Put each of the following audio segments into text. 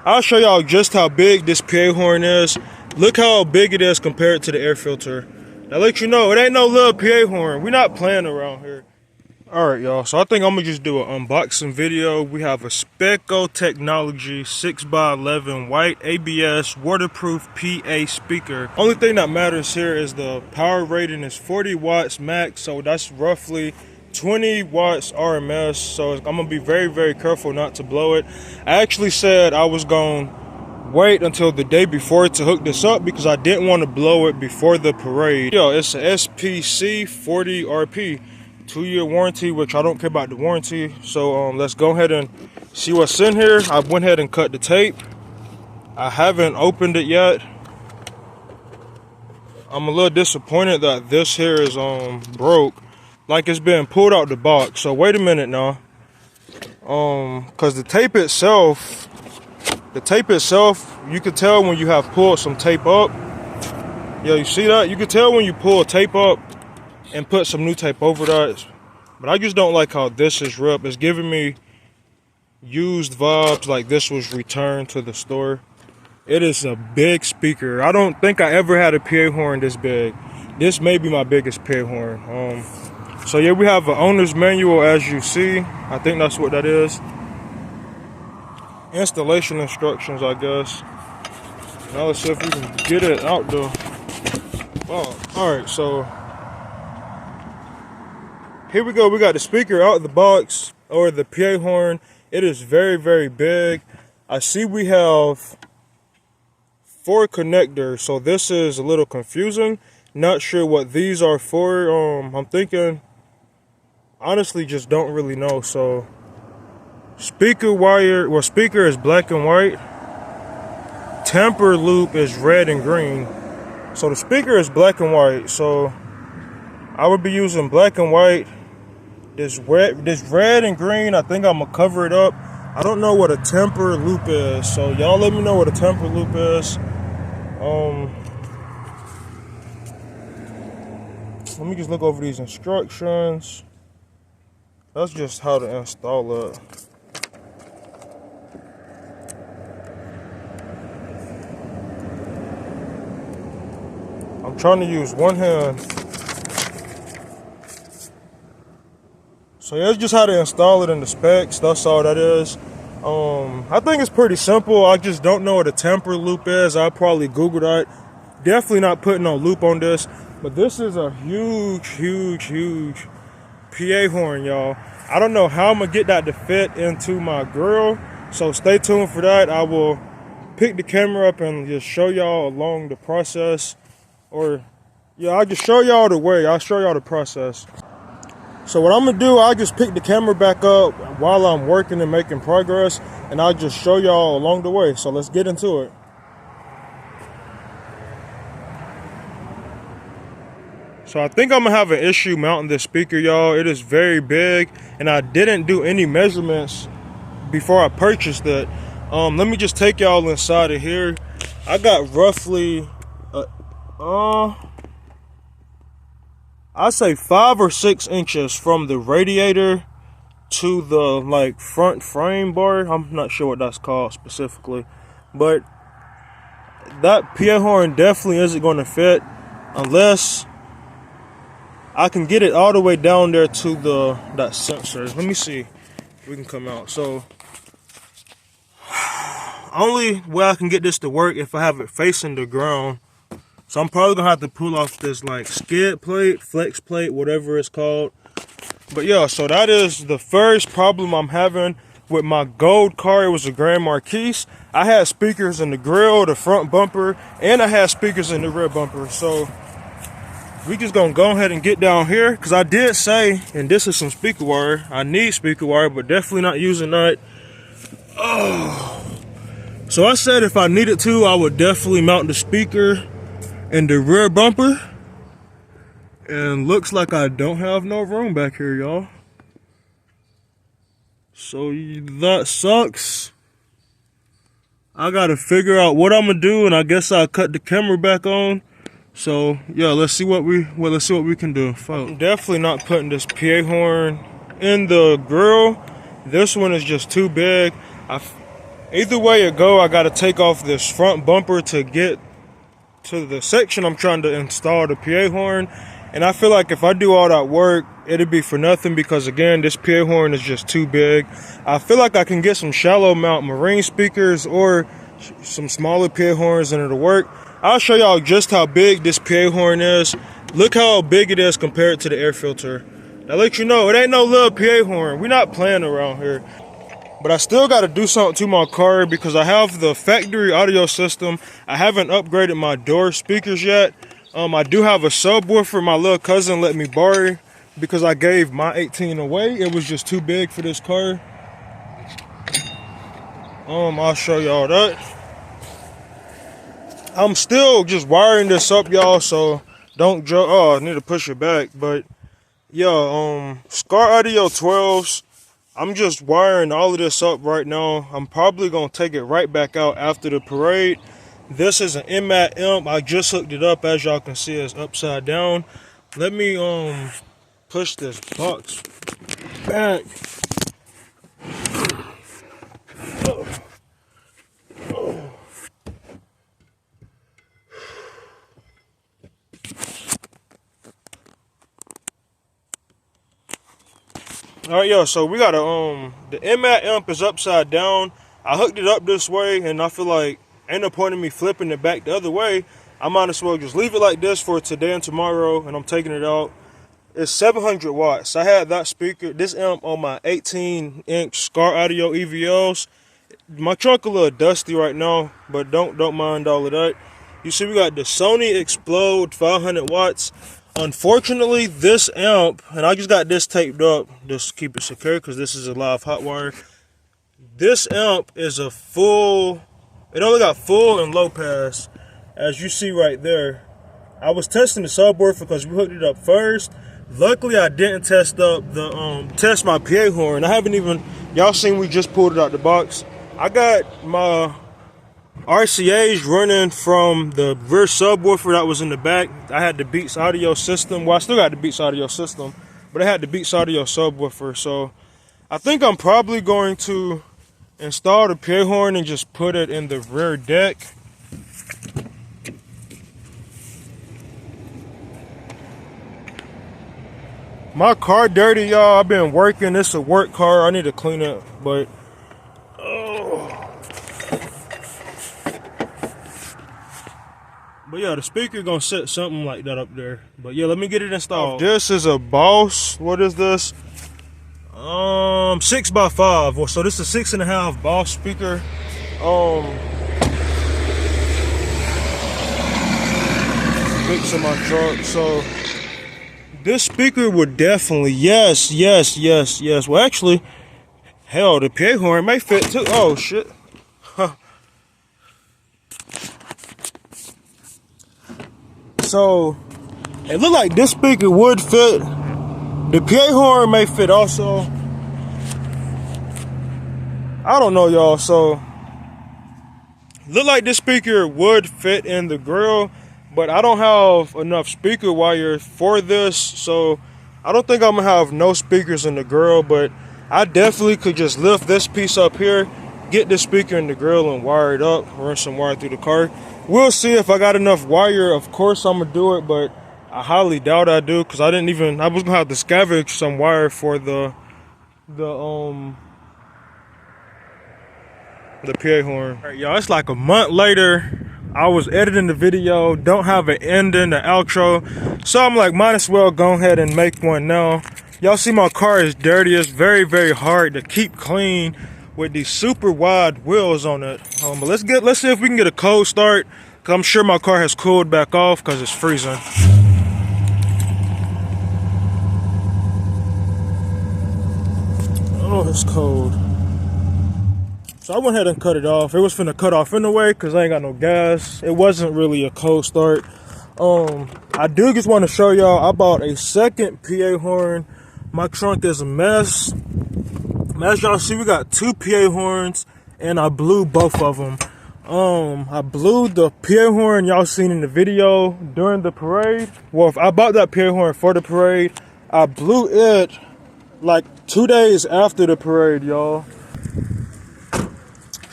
I'll show y'all just how big this PA horn is. Look how big it is compared to the air filter. That lets you know it ain't no little PA horn. We're not playing around here. Alright y'all, so I think I'm gonna just do an unboxing video. We have a Speco technology 6x11 white ABS waterproof PA speaker. Only thing that matters here is the power rating is 40 watts max, so that's roughly 20 watts RMS. So I'm gonna be very careful not to blow it. I actually said I was gonna wait until the day before to hook this up because I didn't want to blow it before the parade. Yo, it's a SPC 40 RP. 2-year warranty, which I don't care about the warranty. So let's go ahead and see what's in here. I went ahead and cut the tape. I haven't opened it yet. I'm a little disappointed that this here is broke, like it's been pulled out the box. So wait a minute now, because the tape itself, you can tell when you have pulled some tape up. Yeah, you see that? You can tell when you pull tape up and put some new tape over that. But I just don't like how this is ripped. It's giving me used vibes, like this was returned to the store. It is a big speaker. I don't think I ever had a PA horn this big. This may be my biggest PA horn. So yeah, we have an owner's manual, as you see. I think that's what that is. Installation instructions, I guess. Now let's see if we can get it out the box. Alright, so here we go. We got the speaker out of the box, or the PA horn. It is very big. I see we have 4 connectors, so this is a little confusing. Not sure what these are for. I'm thinking, honestly, just don't really know. So speaker wire, well, speaker is black and white. Temper loop is red and green. So the speaker is black and white. So I would be using black and white. This red and green, I think I'm gonna cover it up. I don't know what a temper loop is, so y'all let me know what a temper loop is. Let me just look over these instructions. That's just how to install it. I'm trying to use one hand. So yeah, it's just how to install it in the specs. That's all that is. I think it's pretty simple. I just don't know what a temper loop is. I'll probably Google that. Definitely not putting no loop on this. But this is a huge PA horn, y'all. I don't know how I'm gonna get that to fit into my grill. So stay tuned for that. I will pick the camera up and just show y'all along the process. Or yeah, I'll just show y'all the way. I'll show y'all the process. So what I'm gonna do, I'll just pick the camera back up while I'm working and making progress, and I'll just show y'all along the way. So let's get into it. So I think I'm gonna have an issue mounting this speaker, y'all. It is very big, and I didn't do any measurements before I purchased it. Let me just take y'all inside of here. I got roughly I'd say 5 or 6 inches from the radiator to the like front frame bar. I'm not sure what that's called specifically, but that PA horn definitely isn't going to fit unless I can get it all the way down there to that sensor. Let me see if we can come out. So only way I can get this to work if I have it facing the ground. So I'm probably gonna have to pull off this like skid plate, flex plate, whatever it's called. But yeah, so that is the first problem I'm having with my gold car. It was a Grand Marquis. I had speakers in the grill, the front bumper, and I had speakers in the rear bumper. So we just gonna go ahead and get down here, because I did say, and this is some speaker wire. I need speaker wire, but definitely not using that. Oh. So I said if I needed to, I would definitely mount the speaker in the rear bumper, and looks like I don't have no room back here, y'all. So that sucks. I gotta figure out what I'm gonna do, and I guess I'll cut the camera back on. So yeah, let's see what we can do. I'm definitely not putting this PA horn in the grill. This one is just too big. Either way it go, I gotta take off this front bumper to get to the section I'm trying to install the PA horn. And I feel like if I do all that work, it'd be for nothing because again, this PA horn is just too big. I feel like I can get some shallow mount marine speakers or some smaller PA horns and it'll work. I'll show y'all just how big this PA horn is. Look how big it is compared to the air filter. That lets you know it ain't no little PA horn. We're not playing around here. But I still got to do something to my car because I have the factory audio system. I haven't upgraded my door speakers yet. I do have a subwoofer my little cousin let me borrow because I gave my 18 away. It was just too big for this car. I'll show y'all that. I'm still just wiring this up, y'all, so don't joke. Oh, I need to push it back. But yeah, Scar Audio 12s. I'm just wiring all of this up right now. I'm probably gonna take it right back out after the parade. This is an MAT amp. I just hooked it up. As y'all can see, it's upside down. Let me push this box back. All right, yo, so we got the MAT amp is upside down. I hooked it up this way, and I feel like ain't no point in me flipping it back the other way. I might as well just leave it like this for today and tomorrow, and I'm taking it out. It's 700 watts. I had that speaker, this amp on my 18-inch Scar Audio EVLs. My trunk a little dusty right now, but don't mind all of that. You see we got the Sony Explode 500 watts. Unfortunately, this amp, and I just got this taped up just to keep it secure because this is a live hot wire. This amp is a full, it only got full and low pass, as you see right there. I was testing the subwoofer because we hooked it up first. Luckily, I didn't test up the test my PA horn. I haven't even, y'all seen we just pulled it out the box. I got my RCA's running from the rear subwoofer that was in the back. I had the Beats audio system. Well, I still got the Beats audio system, but I had the Beats audio subwoofer. So I think I'm probably going to install the PA horn and just put it in the rear deck. My car dirty, y'all. I've been working. It's a work car. I need to clean it, but But yeah, the speaker gonna set something like that up there. But yeah, let me get it installed. This is a Boss. What is this? 6x5. Well, so this is a 6.5 Boss speaker. Fixing my truck. So this speaker would definitely, yes. Well, actually, hell, the PA horn may fit too. Oh shit. So it looked like this speaker would fit. The PA horn may fit also. I don't know, y'all. So look like this speaker would fit in the grill, but I don't have enough speaker wire for this, so I don't think I'm gonna have no speakers in the grill. But I definitely could just lift this piece up here, get the speaker in the grill and wire it up, run some wire through the car. We'll see if I got enough wire. Of course I'm gonna do it, but I highly doubt I do because I was gonna have to scavenge some wire for the PA horn. All right, y'all, it's like a month later. I was editing the video, don't have an ending, the outro, so I'm like, might as well go ahead and make one now. Y'all see my car is dirty. It's very, very hard to keep clean with these super wide wheels on it. But let's see if we can get a cold start, because I'm sure my car has cooled back off because it's freezing. Oh, it's cold. So I went ahead and cut it off. It was finna cut off anyway because I ain't got no gas. It wasn't really a cold start. I do just want to show y'all I bought a second PA horn. My trunk is a mess. As y'all see, we got two PA horns and I blew both of them. I blew the PA horn y'all seen in the video during the parade. Well, if I bought that PA horn for the parade, I blew it like 2 days after the parade, y'all.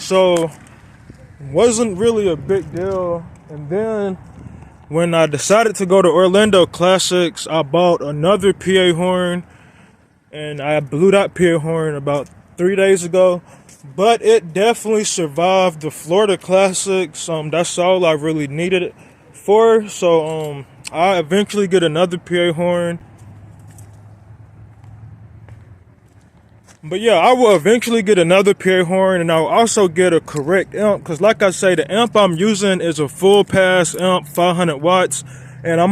So wasn't really a big deal. And then when I decided to go to Orlando Classics, I bought another PA horn, and I blew that PA horn about 3 days ago. But it definitely survived the Florida Classics. That's all I really needed it for. So I eventually get another PA horn. But yeah, I will eventually get another PA horn, and I'll also get a correct amp, because like I say, the amp I'm using is a full pass amp, 500 watts, and I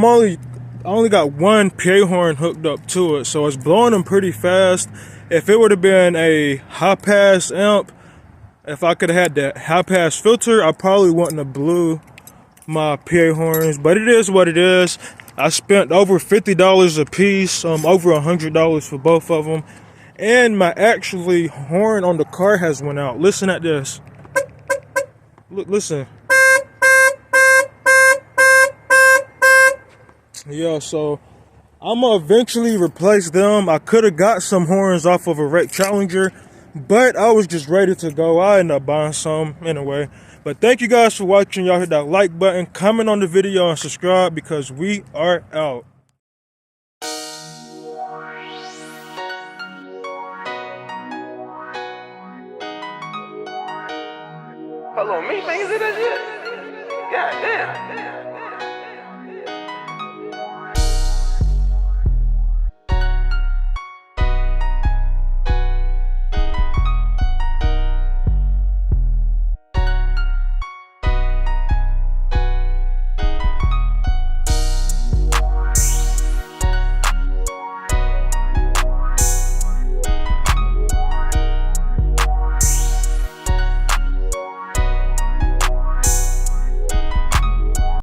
only got one PA horn hooked up to it, so it's blowing them pretty fast. If it would have been a high pass amp, if I could have had that high pass filter, I probably wouldn't have blew my PA horns, but it is what it is. I spent over $50 a piece, over $100 for both of them. And my actually horn on the car has went out. Listen at this. Look, listen. Yeah, so I'm gonna eventually replace them. I could have got some horns off of a wreck Challenger, but I was just ready to go. I ended up buying some anyway. But thank you guys for watching. Y'all hit that like button, comment on the video, and subscribe, because we are out. Hold on, me fingers in that shit? God damn.